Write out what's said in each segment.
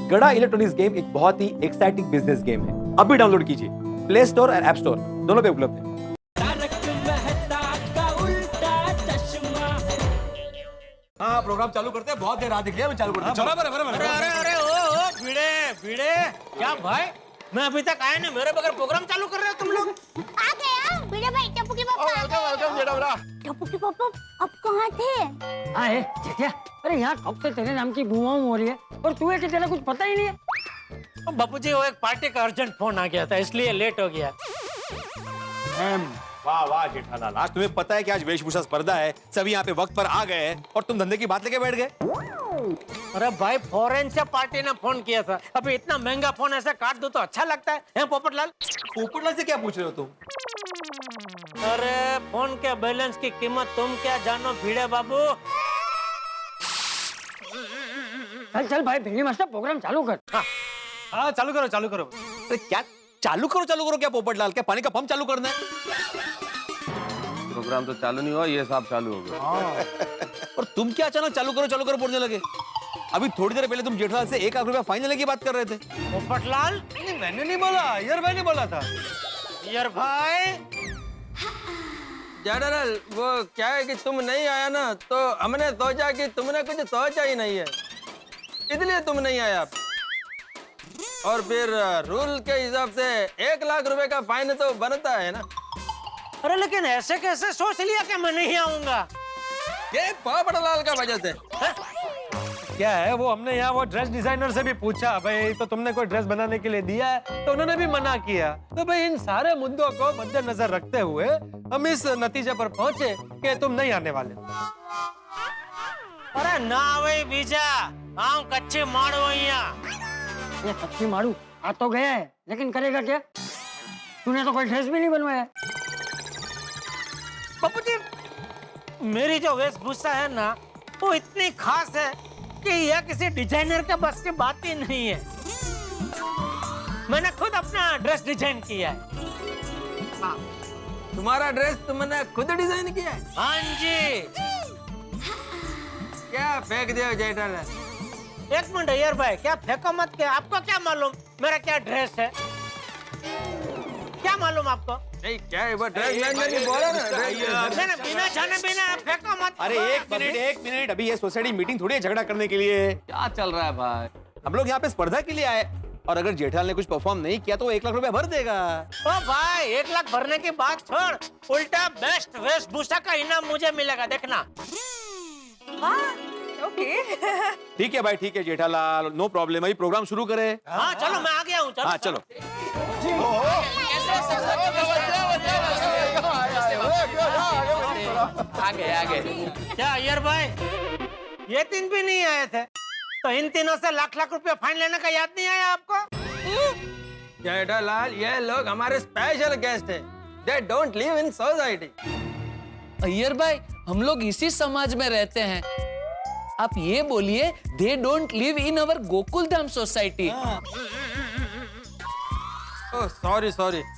गड़ा electronics game एक बहुत ही एक्साइटिंग बिजनेस गेम है। अभी डाउनलोड कीजिए, प्ले स्टोर और ऐप स्टोर दोनों पे उपलब्ध है। हाँ, प्रोग्राम चालू करते हैं। बहुत देर रात दिख रही है, चालू करते हैं। बराबर। अरे ओ भिड़े क्या भाई, मैं अभी तक आया नहीं, मेरे बगैर प्रोग्राम चालू कर रहे हो तुम लोग। आ गया भिड़े भाई, टप्पू के पापा आ गए। टप्पू के पापा अब कहाँ थे? आए चचा, अरे यहाँ कब से तेरे नाम की बुआओं हो रही है और तू है कि तेरा कुछ पता ही नहीं है। बापूजी, वो एक पार्टी का अर्जेंट फोन आ गया था, इसलिए लेट हो गया। वाह वाह जेठालाल, आज तुम्हें पता है कि आज वेशभूषा स्पर्धा है, सभी यहाँ पे वक्त पर आ गए हैं और तुम धंधे की बात लेके बैठ गए। अरे भाई, फॉरेन से पार्टी ने फोन किया था, अभी इतना महंगा फोन ऐसे काट दो तो अच्छा लगता है पोपटलाल? पोपटलाल से क्या पूछ रहे हो तुम? अरे फोन के बैलेंस की कीमत तुम क्या जानो भिड़े बाबू। चल भाई भिड़ी मास्टर, प्रोग्राम चालू कर। हाँ चालू करो। अरे क्या चालू करो क्या पोपटलाल, क्या पानी का पंप चालू करना है? प्रोग्राम तो चालू नहीं हुआ, ये सब चालू हो गया। और तुम क्या अचानक चालू करो बोलने लगे? अभी थोड़ी देर पहले तुम जेठालाल से 1 लाख रुपया फाइन लेने की बात कर रहे थे। पोपटलाल, मैंने नहीं बोला, यार भाई ने बोला था। यार भाई, जनरल, वो क्या है कि तुम नहीं आया ना, तो हमने सोचा कि तुमने कुछ सोचा ही नहीं है, इसलिए तुम नहीं आया। और फिर रूल के हिसाब से 1 लाख रुपए का फाइन तो बनता है ना। अरे लेकिन ऐसे कैसे सोच लिया कि मैं नहीं आऊंगा? ये पोपटलाल का वजह से। क्या है वो, हमने यहाँ वो ड्रेस डिजाइनर से भी पूछा, भाई तो तुमने कोई ड्रेस बनाने के लिए दिया है, तो उन्होंने भी मना किया। तो भाई इन सारे मुद्दों को मद्देनजर रखते हुए हम इस नतीजे पर पहुंचे कि तुम नहीं आने वाले। अरे ना वही बीजा, आऊं कच्ची मारो ये कच्ची मारू आ तो गया है, लेकिन करेगा क्या? तूने तो कोई ड्रेस भी नहीं बनवाया। बापूजी, मेरी जो वेशभूषा है ना, वो इतनी खास है कि यह किसी डिजाइनर के बस की बात ही नहीं है। मैंने खुद अपना ड्रेस डिजाइन किया है। तुम्हारा ड्रेस तुमने खुद डिजाइन किया है? हाँ जी। क्या फेंक दिया जेठालाल? एक मिनट यार भाई, क्या फेंको मत, क्या आपको क्या मालूम मेरा क्या ड्रेस है? क्या मालूम आपको? नहीं, क्या है वो ड्रेस? मैंने नहीं बोला ना। मैंने बिना जाने बिना फेंको मत। अरे एक मिनट, अभी ये सोसाइटी मीटिंग थोड़ी है झगड़ा करने के लिए। क्या चल रहा है भाई? हम लोग यहाँ पे स्पर्धा के लिए आए, और अगर जेठालाल ने कुछ परफॉर्म नहीं किया तो 1 लाख रुपया भर देगा। ओ भाई, 1 लाख भरने की बात छोड़, उल्टा बेस्ट वेशभूषा का इनाम मुझे मिलेगा, देखना। ठीक है भाई, ठीक है जेठालाल, नो प्रॉब्लम। अभी प्रोग्राम शुरू करें। हाँ चलो, मैं आ गया हूँ। हाँ चलो। आगे। क्या यार भाई, ये 3 भी नहीं आए थे, तो इन तीनों से लाख रुपया फाइन लेने का याद नहीं आया आपको? जेठालाल, ये लोग हमारे स्पेशल गेस्ट हैं। They don't live in society. Iyer भाई, हम लोग इसी समाज में रहते हैं। आप ये बोलिए, they don't live in our Gokul Dham society. Oh, sorry.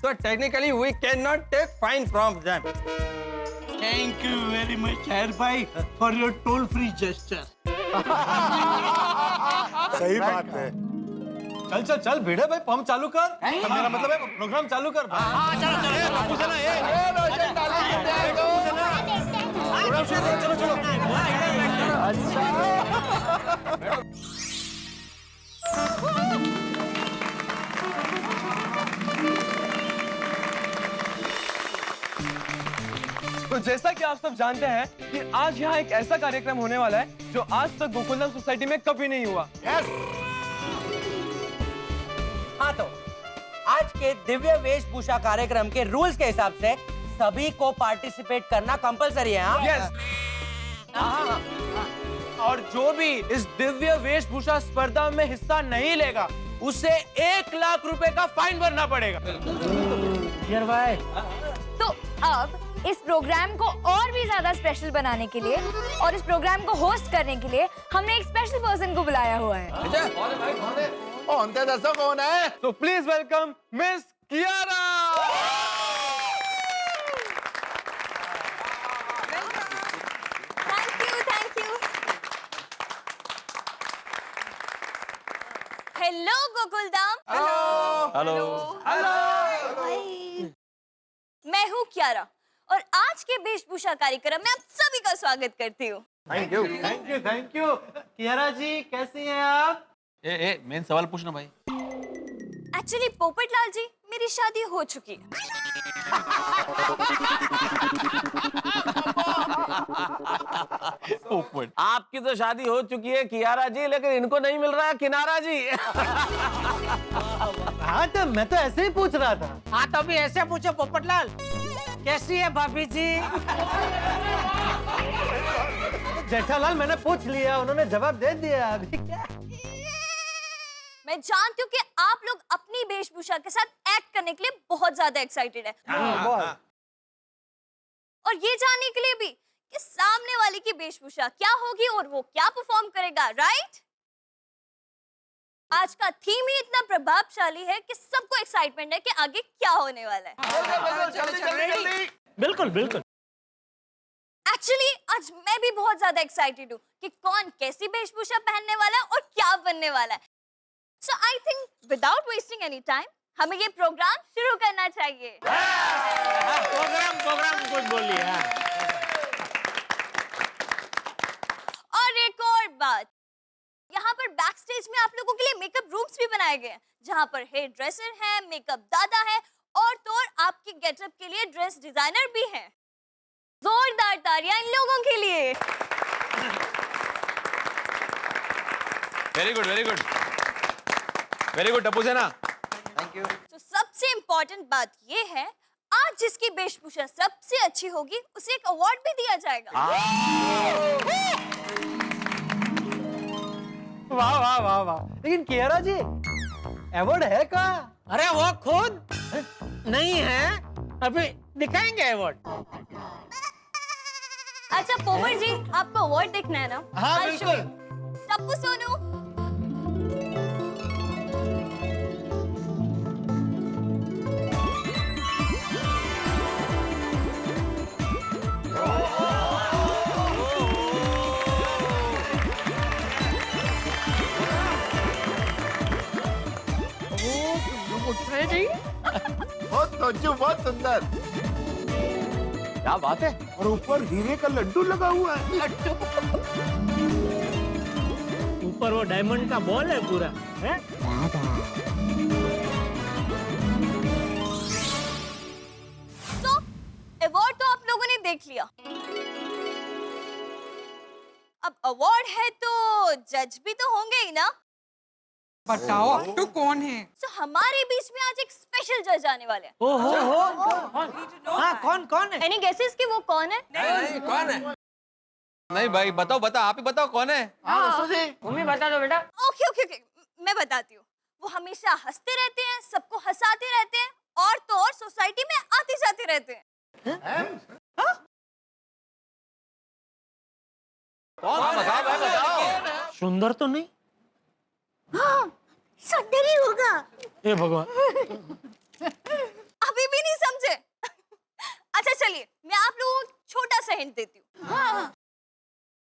So technically we cannot take fine from them. Thank you very much, Air Bhai, for your toll-free gesture. सही बात है। चल भिड़े भाई, पंप चालू कर। मेरा मतलब है प्रोग्राम चालू कर। तो जैसा कि आप सब जानते हैं कि आज यहाँ एक ऐसा कार्यक्रम होने वाला है जो आज तक गोकुलधाम सोसाइटी में कभी नहीं हुआ। हाँ, तो आज के दिव्य वेशभूषा कार्यक्रम के रूल्स के हिसाब से सभी को पार्टिसिपेट करना कंपलसरी है। हाँ? और जो भी इस दिव्य वेशभूषा स्पर्धा में हिस्सा नहीं लेगा, उसे 1 लाख रुपए का फाइन भरना पड़ेगा। यार भाई, तो अब इस प्रोग्राम को और भी ज्यादा स्पेशल बनाने के लिए और इस प्रोग्राम को होस्ट करने के लिए हमने एक स्पेशल पर्सन को बुलाया हुआ है। कौन है? तो please welcome miss Kiara. Thank you. Hello Gokuldham. Hello. मैं हूँ कियारा और आज के वेशभूषा कार्यक्रम में आप सभी का स्वागत करती हूँ। थैंक यू कियारा जी, कैसी हैं आप? ए मेन सवाल पूछना भाई। एक्चुअली पोपटलाल जी, मेरी शादी हो चुकी है। आपकी तो शादी हो चुकी है कियारा जी, लेकिन इनको नहीं मिल रहा है किनारा जी। हाँ तो मैं तो ऐसे ही पूछ रहा था। हाँ तो अभी ऐसे पूछो पोपटलाल, कैसी है भाभी जी? जेठालाल मैंने पूछ लिया, उन्होंने जवाब दे दिया। अभी क्या? मैं जानती हूँ कि आप लोग अपनी वेशभूषा के साथ एक्ट करने के लिए बहुत ज्यादा एक्साइटेड है। और ये जानने के लिए भी कि सामने वाले की वेशभूषा क्या होगी और वो क्या परफॉर्म करेगा, राइट? आज का थीम ही इतना प्रभावशाली है कि सबको एक्साइटमेंट है कि आगे क्या होने वाला है। बिल्कुल बिल्कुल। एक्चुअली आज मैं भी बहुत ज्यादा एक्साइटेड हूँ कि कौन कैसी वेशभूषा पहनने वाला है और क्या बनने वाला है। So I think without wasting any time, हमें ये प्रोग्राम शुरू करना चाहिए। प्रोग्राम कुछ बोलिए। और एक और बात, यहाँ पर बैक स्टेज में आप लोगों के लिए मेकअप रूम्स भी बनाए गए हैं, जहाँ पर हेयर ड्रेसर है, मेकअप दादा है और तो और आपके गेटअप के लिए ड्रेस डिजाइनर भी है। जोरदार तालियां इन लोगों के लिए। Very good very good very good Tappu सेना। तो सबसे इम्पोर्टेंट बात ये है, आज जिसकी वेशभूषा सबसे अच्छी होगी उसे एक अवार्ड भी दिया जाएगा। वाह वाह वाह वाह। लेकिन कियारा जी, अवार्ड है कहाँ? अरे वो खुद नहीं है, अभी दिखाएंगे अवार्ड। अच्छा पोपट जी, आपको अवार्ड देखना है ना? हाँ, I'll show बिल्कुल। you। टप्पू सोनू, बहुत सुंदर। क्या बात है। और ऊपर हीरे का लड्डू लगा हुआ है। ऊपर वो डायमंड का बॉल है पूरा है? तो अवार्ड तो आप लोगों ने देख लिया, अब अवार्ड है तो जज भी तो होंगे ही ना? बताओ अब तो कौन है? तो हमारे बीच में आज एक स्पेशल जज आने वाले हैं। ओहो, हाँ कौन है? एनी गेसेस कि वो कौन है? कौन है? नहीं भाई बताओ, आप ही बताओ कौन है। मम्मी बता दो बेटा। ओके ओके ओके, मैं बताती हूँ। वो हमेशा हंसते रहते हैं, सबको हंसाते रहते हैं और तो और सोसाइटी में आते जाते रहते हैं। बताओ। सुंदर तो नहीं? हाँ, सुंदर ही होगा। हे भगवान। अभी भी नहीं समझे? अच्छा चलिए, मैं आप लोगों को छोटा सा हिंट देती हूँ। हाँ।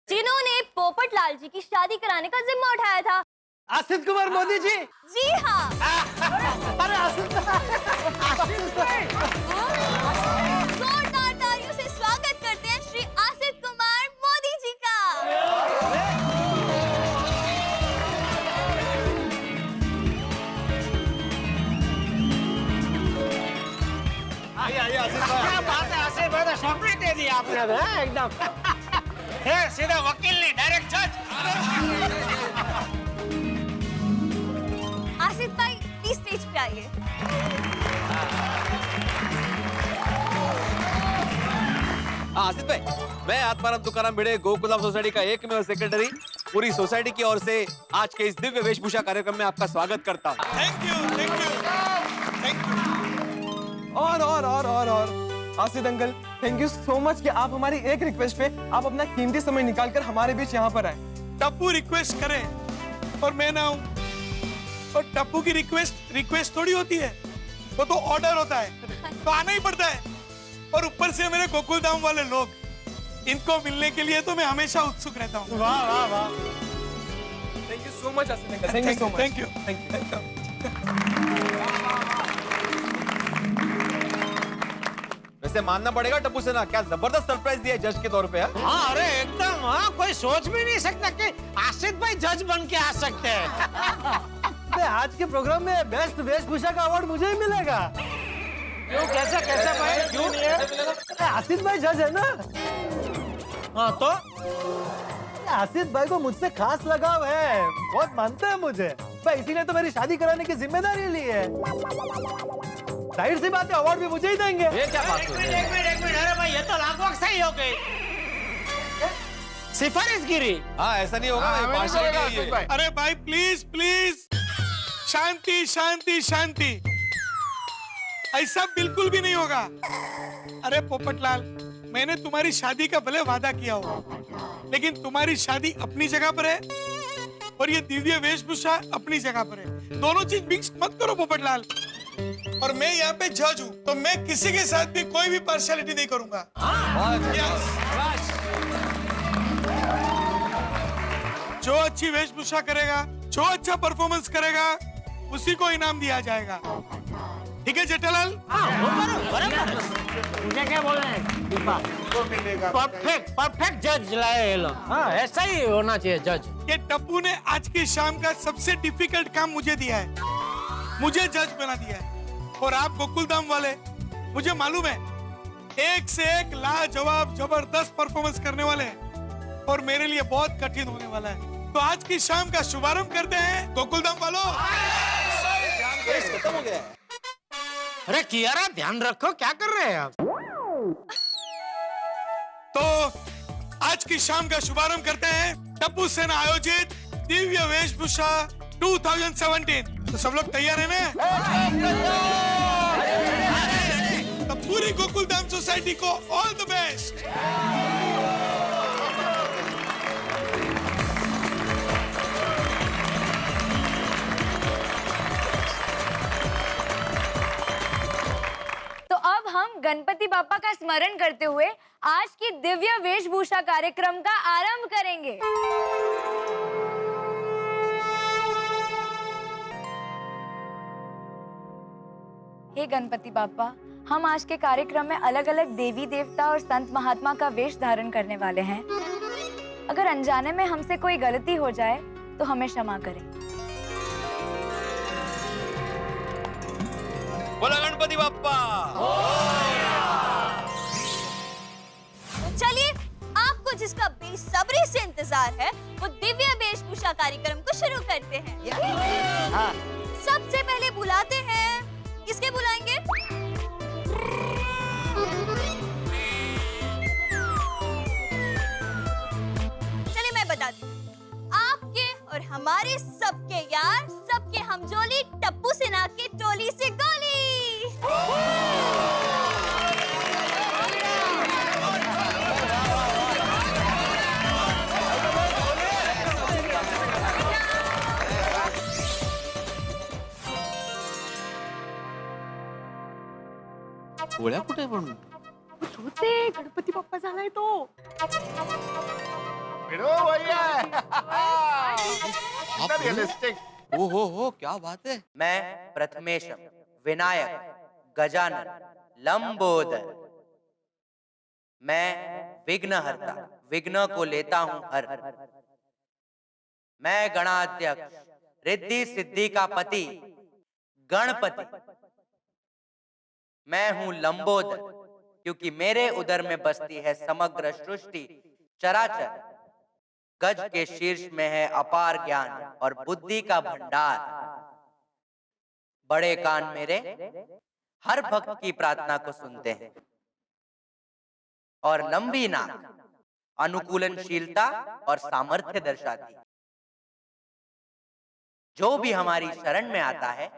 जिन्होंने पोपटलाल जी की शादी कराने का जिम्मा उठाया था। आसिफ कुमार मोदी जी। जी हाँ। अरे आसिफ जोरदार तालियों से स्वागत करते हैं श्री आसिफ कुमार मोदी जी का। आइए आसिफ भाई। क्या बात है, आसिफ भाई, चॉकलेट दे दिया आपने एकदम। सीधा वकील नहीं, डायरेक्ट जज। आसिफ भाई प्लीज स्टेज पे आइए। आसिफ भाई, मैं आत्माराम तुकाराम भिड़े गोकुलधाम सोसाइटी का एकमेव सेक्रेटरी पूरी सोसाइटी की ओर से आज के इस दिव्य वेशभूषा कार्यक्रम में आपका स्वागत करता हूँ। थैंक यू और Asif uncle, thank you so much कि आप हमारी एक रिक्वेस्ट पे आप अपना कीमती समय निकालकर हमारे बीच यहाँ पर आए। टप्पू रिक्वेस्ट करे और मैं ना हूँ, और टप्पू की रिक्वेस्ट थोड़ी होती है, वो तो ऑर्डर होता है, तो आना ही पड़ता है। और ऊपर से मेरे गोकुलधाम वाले लोग, इनको मिलने के लिए तो मैं हमेशा उत्सुक रहता हूँ। वाह वाह वाह। Thank you so much, Asit uncle. Thank you so much. Thank you वैसे मानना पड़ेगा टप्पू सेना, क्या जबरदस्त सरप्राइज दिया है जज के तौर पे। हाँ अरे एकदम, हाँ कोई सोच भी नहीं सकता कि आसिफ भाई जज बन के आ सकते हैं। आज के प्रोग्राम में बेस्ट वेशभूषा का अवार्ड मुझे ही मिलेगा। क्यों, कैसा कैसा भाई, क्यों नहीं है? आसिफ भाई जज है ना। हाँ तो आसिफ भाई को मुझसे खास लगाव है, बहुत मानते हैं मुझे भाई, इसीलिए तो मेरी शादी कराने की जिम्मेदारी ली है। जाहिर सी बात है अवार्ड भी मुझे ही देंगे। ये क्या बात एक मिनट, अरे भाई ये तो लागू सही हो गई, सिफारिश गिरी। हाँ ऐसा नहीं होगा, पार्शियलिटी है ये। अरे भाई प्लीज प्लीज, शांति शांति शांति, ऐसा बिल्कुल भी नहीं होगा। अरे पोपटलाल, मैंने तुम्हारी शादी का भले वादा किया होगा, लेकिन तुम्हारी शादी अपनी जगह पर है और ये दिव्य वेशभूषा अपनी जगह पर है। दोनों चीज मिक्स मत करो पोपटलाल। और मैं यहाँ पे जज हूँ, तो मैं किसी के साथ भी कोई भी पार्शियलिटी नहीं करूंगा। Yes. जो अच्छी वेशभूषा करेगा, जो अच्छा परफॉर्मेंस करेगा, उसी को इनाम दिया जाएगा। ठीक है जेठालाल? मुझे क्या बोल रहे हैं? परफेक्ट जज लाए ये लोग। हाँ ऐसा ही होना चाहिए जज। ये टप्पू ने आज की शाम का सबसे डिफिकल्ट काम मुझे दिया है, मुझे जज बना दिया है। और आप गोकुलधाम वाले, मुझे मालूम है एक से एक लाजवाब जबरदस्त परफॉर्मेंस करने वाले हैं और मेरे लिए बहुत कठिन होने वाला है। तो आज की शाम का शुभारंभ करते हैं गोकुलधाम वालों। खत्म हो गया। अरे कियारा ध्यान रखो, क्या कर रहे हैं आप? तो आज की शाम का शुभारंभ करते हैं टप्पू सेना आयोजित दिव्य वेशभूषा 2017। तो सब लोग तैयार है ना? तो पूरी गोकुलधाम सोसाइटी को ऑल द बेस्ट। तो अब हम गणपति बापा का स्मरण करते हुए आज की दिव्य वेशभूषा कार्यक्रम का आरंभ करेंगे। हे गणपति बापा, हम आज के कार्यक्रम में अलग अलग देवी देवता और संत महात्मा का वेश धारण करने वाले हैं। अगर अनजाने में हमसे कोई गलती हो जाए तो हमें क्षमा करें। बोला गणपति बाप्पा। चलिए, आपको जिसका बेसब्री से इंतजार है, वो दिव्य वेशभूषा कार्यक्रम को शुरू करते हैं। सबसे पहले बुलाते हैं, किसके बुलाएंगे? चलिए मैं बताती हूँ, आपके और हमारे सबके यार, सबके हमजोली टप्पू सेना की टोली से गोली। गोळ्या कुठे पण? गणपती बाप्पा झालाय तो. हो क्या बात है। मैं प्रथमेशम, विनायक, गजानन, लंबोदर, मैं विघ्नहर्ता, विघ्न को लेता हूँ हर। मैं गणाध्यक्ष, रिद्धि सिद्धि का पति, गणपति। मैं हूँ लंबोदर, क्योंकि मेरे उदर में बसती है समग्र सृष्टि चराचर। गज के शीर्ष में है अपार ज्ञान और बुद्धि का भंडार। बड़े कान मेरे हर भक्त की प्रार्थना को सुनते हैं, और लंबी नाक अनुकूलनशीलता और सामर्थ्य दर्शाती है। जो भी हमारी शरण में आता है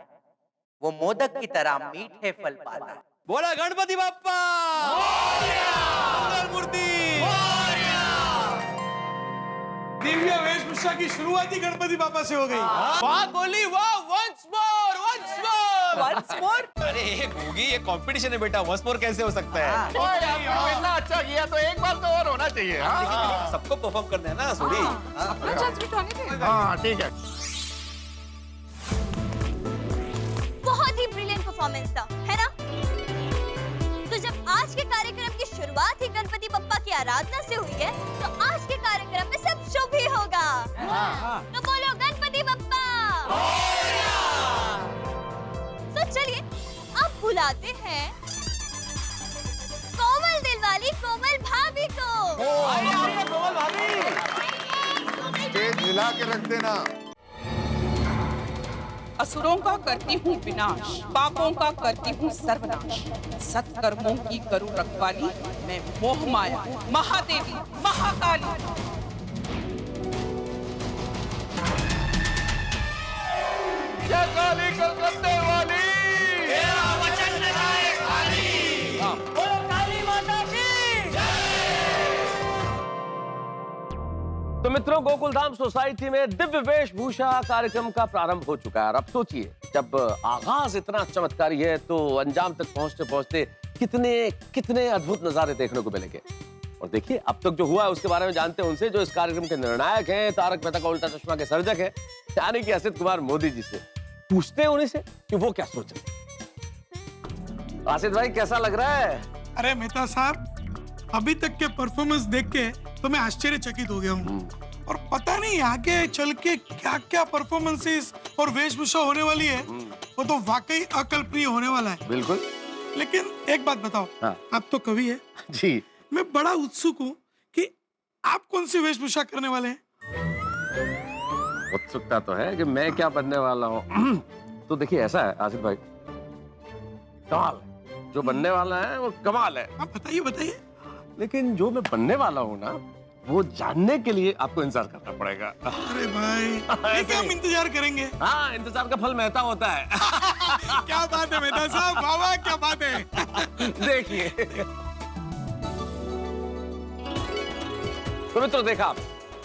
वो मोदक की तरह मीठे फल पाता है। बोला गणपति बाप्पा। मूर्ति। दिव्य वेशभूषा की शुरुआत ही गणपति बापा से हो गई। वाह गोली वाह, once more, once more। once more. अरे गोगी, ये कंपटीशन है बेटा, वंस मोर कैसे हो सकता है? इतना अच्छा किया तो एक बार तो और होना चाहिए। लेकिन सबको परफॉर्म करना है ना, सॉरी। अपना चांस भी तो आने दे। हाँ ठीक है। बहुत ही ब्रिलियंट परफॉर्मेंस था, है ना? तो जब आज के कार्यक्रम की शुरुआत ही गणपति बप्पा की आराधना से हुई है, तो आज के कार्यक्रम में सब शुभ ही होगा। तो बोलो गणपति बप्पा। तो चलिए अब बुलाते हैं कोमल दिल वाली कोमल भाभी को। स्टेज हिला के रख देना। असुरों का करती हूँ विनाश, पापों का करती हूँ सर्वनाश, सत्कर्मों की करूँ रखवाली, मैं मोह माया महादेवी महाकाली। क्या काली कलकत्ते वाली। तो मित्रों, गोकुलधाम सोसाइटी में दिव्य वेशभूषा कार्यक्रम का प्रारंभ हो चुका है। अब सोचिए, जब आगाज इतना चमत्कारी है तो अंजाम तक पहुंचते पहुंचते कितने कितने अद्भुत नजारे देखने को मिलेंगे। और देखिए, अब तक जो हुआ है उसके बारे में जानते हैं उनसे जो इस कार्यक्रम के निर्णायक हैं, तारक मेहता का उल्टा चश्मा के सर्जक हैं, यानी कि असित कुमार मोदी जी से। पूछते हैं उन्हीं से कि वो क्या सोच रहे। आसित भाई, कैसा लग रहा है? अरे मेहता साहब, अभी तक के परफॉर्मेंस देख के तो मैं आश्चर्यचकित हो गया हूँ। और पता नहीं आगे चल के क्या क्या परफॉर्मेंसेस और वेशभूषा होने वाली है, वो तो वाकई अकल्पनीय होने वाला है। बिल्कुल। लेकिन एक बात बताओ, हाँ। आप तो कवि है जी, मैं बड़ा उत्सुक हूँ कि आप कौन सी वेशभूषा करने वाले हैं। उत्सुकता तो है कि मैं क्या बनने वाला हूँ। तो देखिए, ऐसा है आसिफ भाई, कमाल जो बनने वाला है वो कमाल है। आप बताइए बताइए। लेकिन जो मैं बनने वाला हूँ ना, वो जानने के लिए आपको इंतजार करना पड़ेगा। अरे भाई, ठीक है, हम इंतजार करेंगे। हाँ, इंतजार का फल मेहता होता है। क्या बात है मेहता साहब, वाह वाह, क्या बात है। देखिए, तो मित्रों, देखा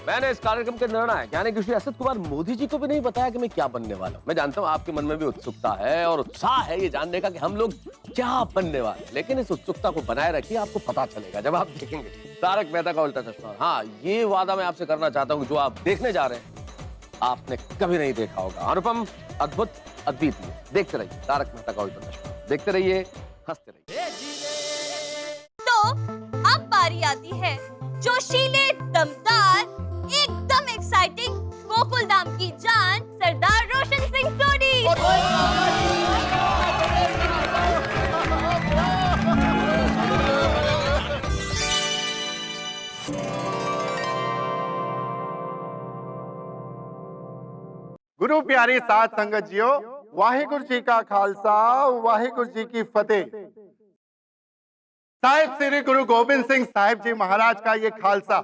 मैंने इस कार्यक्रम के निर्णायक यानी कि श्री असित कुमार मोदी जी को भी नहीं बताया कि मैं क्या बनने वाला हूँ। मैं जानता हूँ आपके मन में भी उत्सुकता है और उत्साह है ये जानने का कि हम लोग क्या बनने वाले हैं। लेकिन इस उत्सुकता को बनाए रखिए, आपको पता चलेगा जब आप देखेंगे तारक मेहता का उल्टा चश्मा। हाँ, ये वादा मैं आपसे करना चाहता हूँ, जो आप देखने जा रहे हैं आपने कभी नहीं देखा होगा। अनुपम, अद्भुत, अद्वितीय। देखते रहिए तारक मेहता का उल्टा चश्मा, देखते रहिए, हंसते रहिए। तो अब बारी आती है जोशीले, दमदार, एकदम एक्साइटिंग गोकुलधाम की जान सरदार रोशन सिंह सोनी। गुरु प्यारी साध संगत जियो, वाहिगुरु जी का खालसा, वाहिगुरु जी की फतेह। साहिब श्री गुरु गोबिंद सिंह साहिब जी महाराज का ये खालसा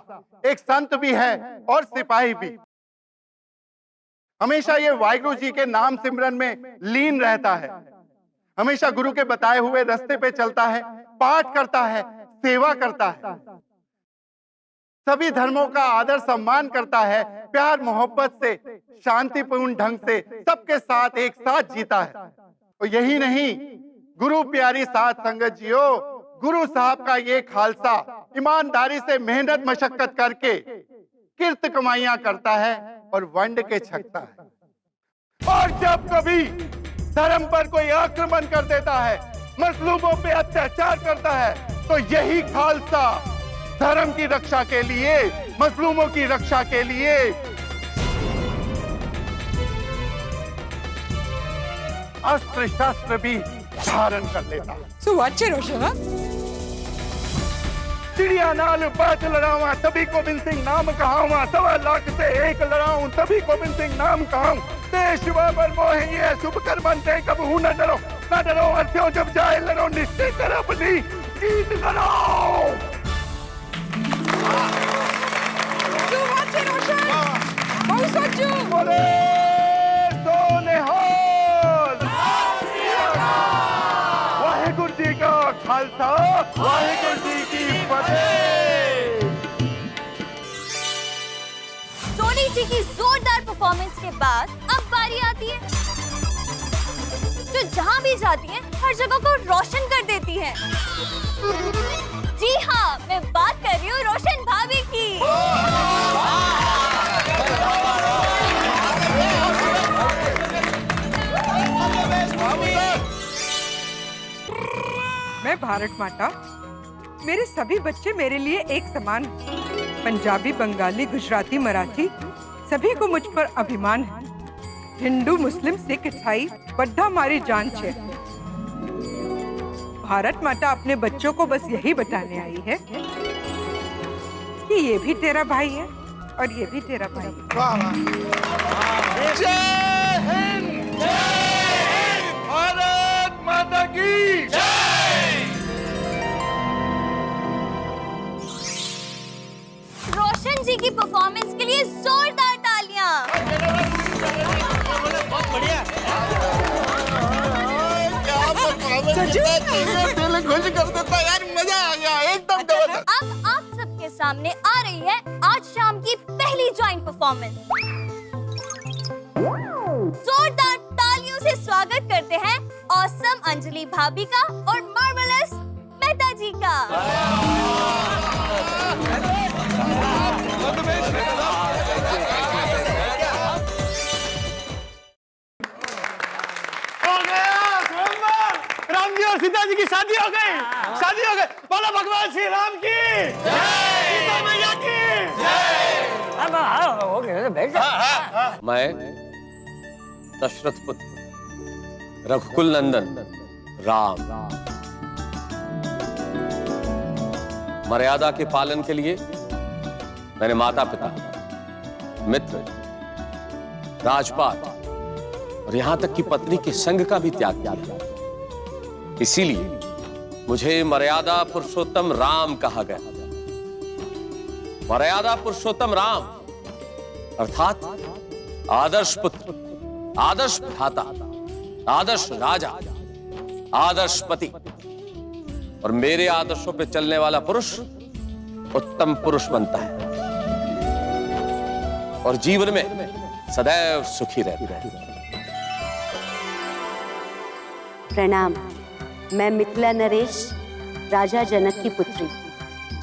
एक संत भी है और सिपाही भी। हमेशा ये वाहिगुरु जी के नाम सिमरन में लीन रहता है, हमेशा गुरु के बताए हुए रास्ते पे चलता है, पाठ करता है, सेवा करता है, सभी धर्मों का आदर सम्मान करता है, प्यार मोहब्बत से शांतिपूर्ण ढंग से सबके साथ एक साथ जीता है। और यही नहीं, गुरु प्यारी साध संगत जियो, गुरु साहब का ये खालसा ईमानदारी से मेहनत मशक्कत करके किर्त कमाइयां करता है और वंड के छकता है। और जब कभी धर्म पर कोई आक्रमण कर देता है, मजलूमों पे अत्याचार करता है, तो यही खालसा धर्म की रक्षा के लिए, मजलूमों की रक्षा के लिए अस्त्र शस्त्र भी धारण कर लेता है। So what, Roshan? चिड़िया नाल बात लड़ावा तभी गोविंद सिंह नाम कहावा, 1.25 लाख से एक लड़ाऊं तभी गोविंद सिंह नाम कहाऊं। देश बाबर मोहे ये शुभ कर बनते, कबहू न डरो अर्थों जब जाए लड़ो, निश्चय कर अपनी जीत करो। So what, Roshan? बहुत सच्चू। बोले सोनेहाल, वाहिगुरु जी का खालसा, वाहिगुरु जी की फतेह। सोनी जी की जोरदार परफॉर्मेंस के बाद अब बारी आती है तो जहां भी जाती हैं हर जगह को रोशन कर देती हैं। जी हाँ, मैं बात कर रही हूँ रोशन भाभी की। मैं भारत माता, मेरे सभी बच्चे मेरे लिए एक समान हैं। पंजाबी, बंगाली, गुजराती, मराठी सभी को मुझ पर अभिमान है। हिंदू, मुस्लिम, सिख, ईसाई बड्ढा मारी जान छे। भारत माता अपने बच्चों को बस यही बताने आई है कि ये भी तेरा भाई है और ये भी तेरा भाई है। जय हिंद! भारत माता की जय! रोशन जी की परफॉर्मेंस के लिए जोरदार तालियां। बहुत बढ़िया। दिल खुश कर देता यार, मजा आ गया एकदम। अब आप सबके सामने आ रही है आज शाम की पहली जॉइंट परफॉर्मेंस। जोरदार तालियों से स्वागत करते हैं ऑसम अंजलि भाभी का और मार्वेलस मेहता जी का। राम जी और सीता जी की शादी हो गई। शादी हो गई। बोलो भगवान श्री राम की जय, सीता मैया की जय। अब हो गया बैठ जा। मैं दशरथ पुत्र रघुकुल नंदन राम मर्यादा के पालन के लिए मैंने माता पिता, मित्र, राजपाट और यहां तक कि पत्नी के संग का भी त्याग किया। इसीलिए मुझे मर्यादा पुरुषोत्तम राम कहा गया। मर्यादा पुरुषोत्तम राम अर्थात आदर्श पुत्र, आदर्श भ्राता, आदर्श राजा, आदर्श पति और मेरे आदर्शों पे चलने वाला पुरुष उत्तम पुरुष बनता है और जीवन में सदैव सुखी रहता है। प्रणाम। मैं मिथिला नरेश, राजा जनक की पुत्री,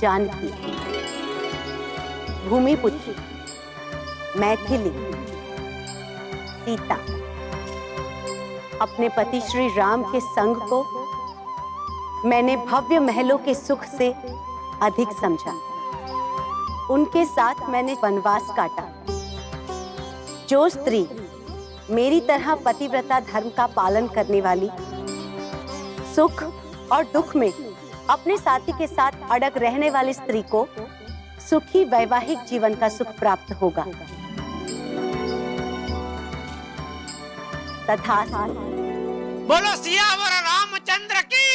जानकी, भूमि पुत्री, मैथिली, सीता, अपने पति श्री राम के संग को मैंने भव्य महलों के सुख से अधिक समझा। उनके साथ मैंने वनवास काटा। जो स्त्री मेरी तरह पतिव्रता धर्म का पालन करने वाली, सुख और दुख में अपने साथी के साथ अड़ग रहने वाली स्त्री को सुखी वैवाहिक जीवन का सुख प्राप्त होगा। तथास्तु। बोलो सियावर रामचंद्र की।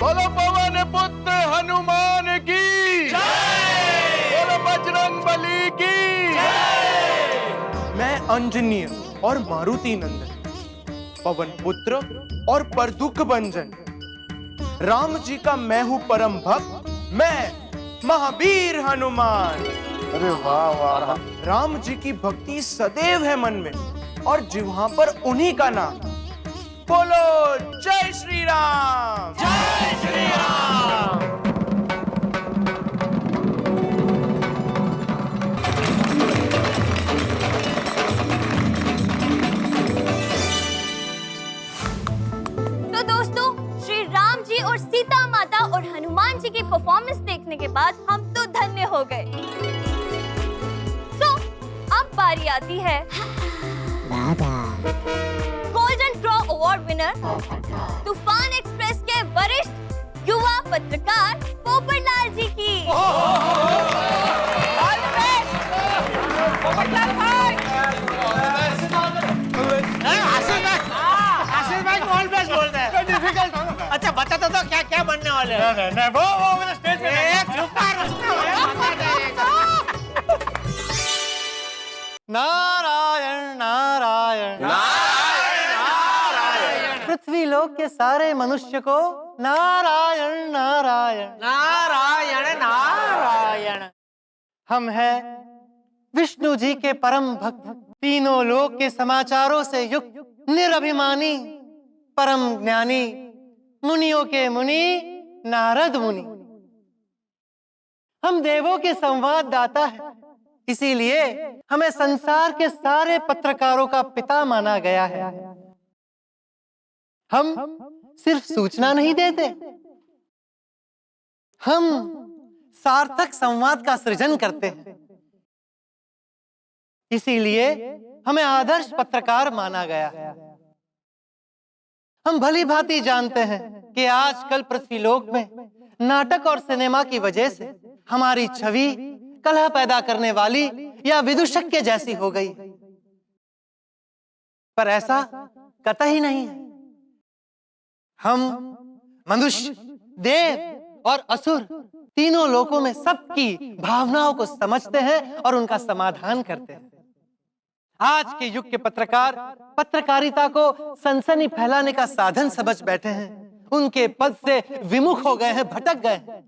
बोलो पवन पुत्र हनुमान की बोलो बजरंग बली की। मैं अंजनीय और मारुति नंदन, पवन पुत्र और परदुख भंजन, राम जी का मैं हूँ परम भक्त, मैं महावीर हनुमान। अरे वाह वाह। राम जी की भक्ति सदैव है मन में और जिह्वा पर उन्हीं का नाम। बोलो जय श्री राम। जय श्री राम। तो दोस्तों, श्री राम जी और सीता माता और हनुमान जी की परफॉर्मेंस देखने के बाद हम तो धन्य हो गए। तो अब बारी आती है गोल्डन क्रॉ अवार्ड विनर, तूफान एक्सप्रेस के वरिष्ठ युवा पत्रकार पोपटलाल जी की। आशीष भाई को ऑल बेस्ट बोलते हैं। अच्छा बता तो क्या क्या बनने वाले हैं? नहीं, वो मैंने स्टेज पे नारायण नारायण नारायण नारायण। पृथ्वी लोक के सारे मनुष्य को नारायण नारायण नारायण नारायण। हम हैं विष्णु जी के परम भक्त, तीनों लोक के समाचारों से युक्त निरभिमानी परम ज्ञानी मुनियों के मुनि नारद मुनि। हम देवों के संवाददाता हैं, इसीलिए हमें संसार के सारे पत्रकारों का पिता माना गया है। हम सिर्फ सूचना नहीं देते, हम सार्थक संवाद का सृजन करते हैं। इसीलिए हमें आदर्श पत्रकार माना गया है। हम भली भांति जानते हैं कि आजकल पृथ्वीलोक में नाटक और सिनेमा की वजह से हमारी छवि कलह पैदा करने वाली या विदूषक के जैसी हो गई, पर ऐसा कतई नहीं है। हम मनुष्य, देव और असुर तीनों लोकों में सबकी भावनाओं को समझते हैं और उनका समाधान करते हैं। आज के युग के पत्रकार पत्रकारिता को सनसनी फैलाने का साधन समझ बैठे हैं। उनके पद से विमुख हो गए हैं, भटक गए हैं।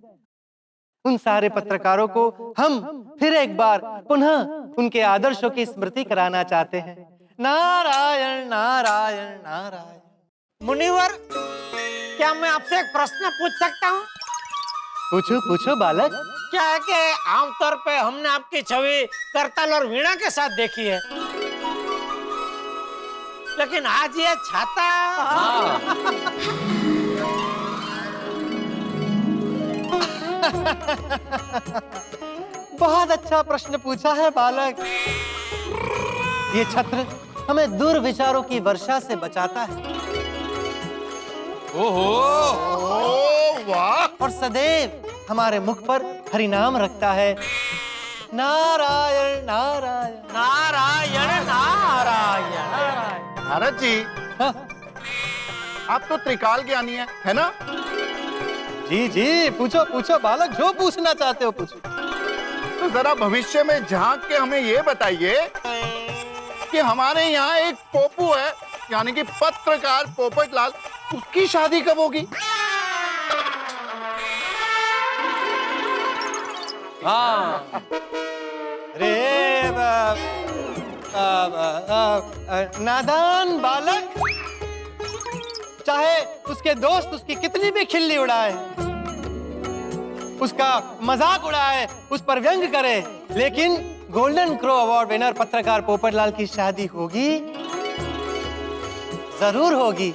उन सारे पत्रकारों को हम फिर एक बार पुनः उनके आदर्शों की स्मृति कराना चाहते हैं। नारायण नारायण नारायण। मुनिवर, क्या मैं आपसे एक प्रश्न पूछ सकता हूँ? पूछो पूछो बालक। क्या है कि आमतौर पे हमने आपकी छवि करताल और वीणा के साथ देखी है, लेकिन आज ये छाता। बहुत अच्छा प्रश्न पूछा है बालक। ये छत्र हमें दुर्विचारों की वर्षा से बचाता है। ओहो, वाह! और सदैव हमारे मुख पर हरिनाम रखता है। नारायण नारायण नारायण नारायण नारायण। भारत जी, हाँ? आप तो त्रिकाल ज्ञानी है ना? जी जी, पूछो पूछो बालक, जो पूछना चाहते हो पूछो। तो जरा भविष्य में झांक के हमें ये बताइए कि हमारे यहाँ एक पोपू है, यानी कि पत्रकार पोपटलाल, उसकी शादी कब होगी? हाँ। रे नादान बालक, चाहे उसके दोस्त उसकी कितनी भी खिल्ली उड़ाए, उसका मजाक उड़ाए, उस पर व्यंग करे, लेकिन गोल्डन क्रो अवार्ड विनर पत्रकार पोपटलाल की शादी होगी, जरूर होगी।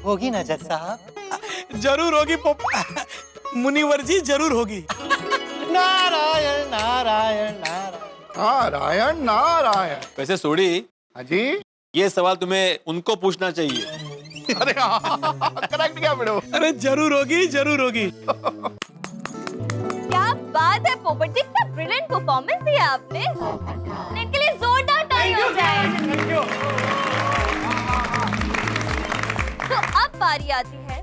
होगी ना जज साहब? जरूर होगी मुनिवर जी, जरूर होगी। नारायण नारायण नारायण नारायण नारायण। वैसे सोडी, हाँ जी, ये सवाल तुम्हें उनको पूछना चाहिए। अरे करेक्ट क्या बेटो? अरे जरूर होगी, जरूर होगी। क्या बात है पोपट जी, क्या ब्रिलियंट परफॉर्मेंस दिया आपने। इनके लिए जोरदार ताली हो जाए। तो अब बारी आती है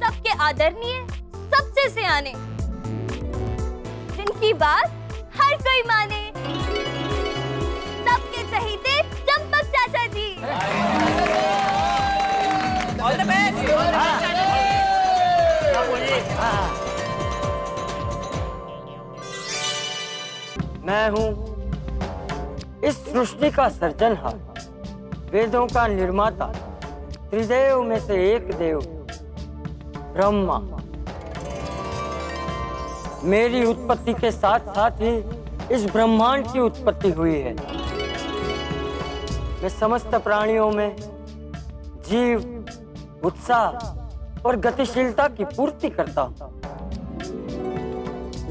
सबके आदरणीय, सबसे सियाने, जिनकी बात हर कोई माने, सबके चहीते चंपक चाचा जी। All the best. मैं हूँ इस सृष्टि का सर्जनहार, वेदों का निर्माता, त्रिदेव में से एक देव ब्रह्मा। मेरी उत्पत्ति के साथ साथ ही इस ब्रह्मांड की उत्पत्ति हुई है। मैं समस्त प्राणियों में जीव, उत्साह और गतिशीलता की पूर्ति करता हूँ।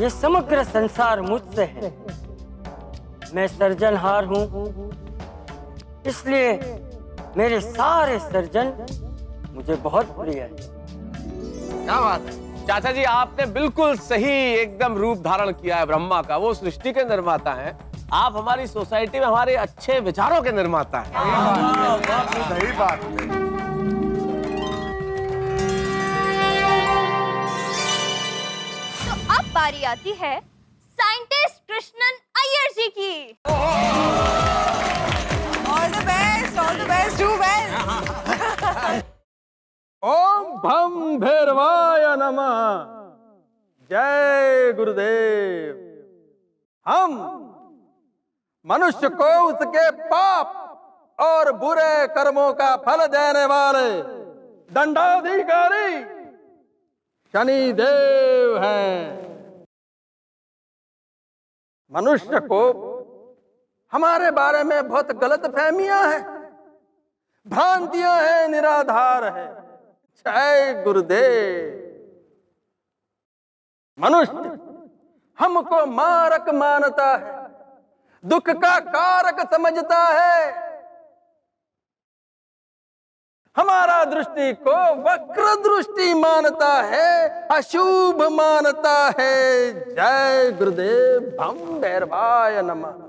ये समग्र संसार मुझसे है। मैं सर्जनहार हूँ, इसलिए मेरे सारे सर्जन मुझे बहुत प्रिय है। क्या बात है चाचा जी, आपने बिल्कुल सही एकदम रूप धारण किया है ब्रह्मा का। वो सृष्टि के निर्माता हैं, आप हमारी सोसाइटी में हमारे अच्छे विचारों के निर्माता हैं। सही बात है। तो अब बारी आती है साइंटिस्ट कृष्णन अय्यर जी की। All the best, do well. ओम भम भैरवाय नमः। जय गुरुदेव। हम मनुष्य को उसके पाप और बुरे कर्मों का फल देने वाले दंडाधिकारी शनि देव हैं। मनुष्य को हमारे बारे में बहुत गलत फहमियां हैं, भ्रांतियां हैं, निराधार है। जय गुरुदेव। मनुष्य हमको मारक मानता है, दुख का कारक समझता है, हमारा दृष्टि को वक्र दृष्टि मानता है, अशुभ मानता है। जय गुरुदेव। भम भैरवाय नमः।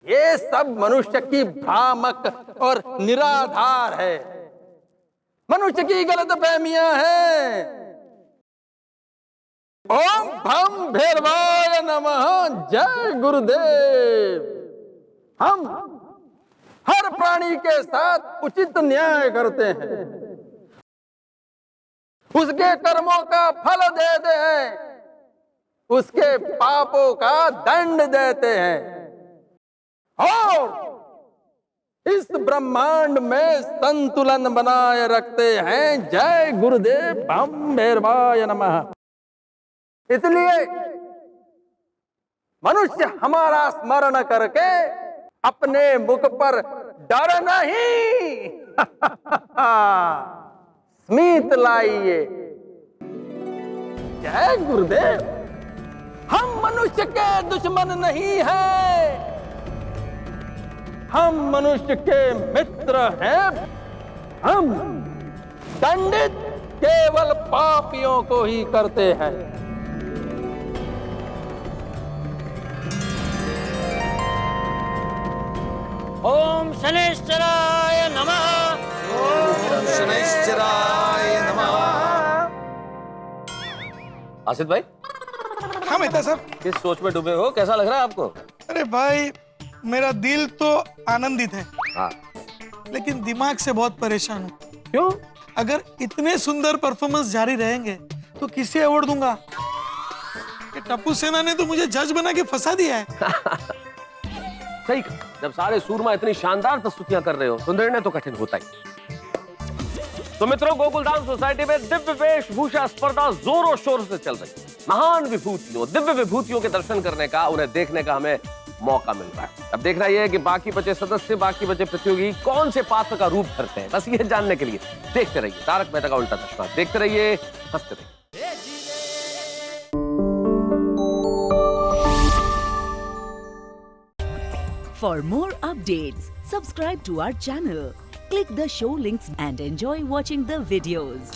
ये सब मनुष्य की भ्रामक और निराधार है, मनुष्य की गलत फहमियां हैं। ओम भम भैरवाय नमः। जय गुरुदेव। हम हर प्राणी के साथ उचित न्याय करते हैं, उसके कर्मों का फल देते हैं, उसके पापों का दंड देते हैं और इस ब्रह्मांड में संतुलन बनाए रखते हैं। जय गुरुदेव। भम भैरवाय नमः। इसलिए मनुष्य हमारा स्मरण करके अपने मुख पर डर नहीं स्मित लाइए। जय गुरुदेव। हम मनुष्य के दुश्मन नहीं हैं, हम मनुष्य के मित्र हैं। हम दंडित केवल पापियों को ही करते हैं। ओम शनैश्चराय नमः। ओम शनैश्चराय नमः। आसिफ भाई। हाँ मेहता साहब। किस सोच में डूबे हो, कैसा लग रहा है आपको? अरे भाई मेरा दिल तो आनंदित है, हाँ, लेकिन दिमाग से बहुत परेशान हूँ। क्यों? अगर इतने सुंदर परफॉर्मेंस जारी रहेंगे तो किसे अवार्ड दूंगा? ये टप्पू सेना ने तो मुझे जज बना के फंसा दिया है। सही कहा। जब सारे सूरमा इतनी शानदार प्रस्तुतियां कर रहे हो तो निर्णय तो कठिन होता ही। तो मित्रों, गोकुलधाम सोसाइटी में दिव्य वेशभूषा स्पर्धा जोरों शोर से चल रही है। महान विभूतियों, दिव्य विभूतियों के दर्शन करने का, उन्हें देखने का हमें मौका मिल रहा है। अब देखना यह है कि बाकी बचे सदस्य, बाकी बचे प्रतियोगी कौन से पात्र का रूप धरते हैं। बस ये जानने के लिए देखते रहिए तारक मेहता का उल्टा चश्मा। देखते रहिए, हंसते रहिए। For more updates, subscribe to our channel, click the show links and enjoy watching the videos.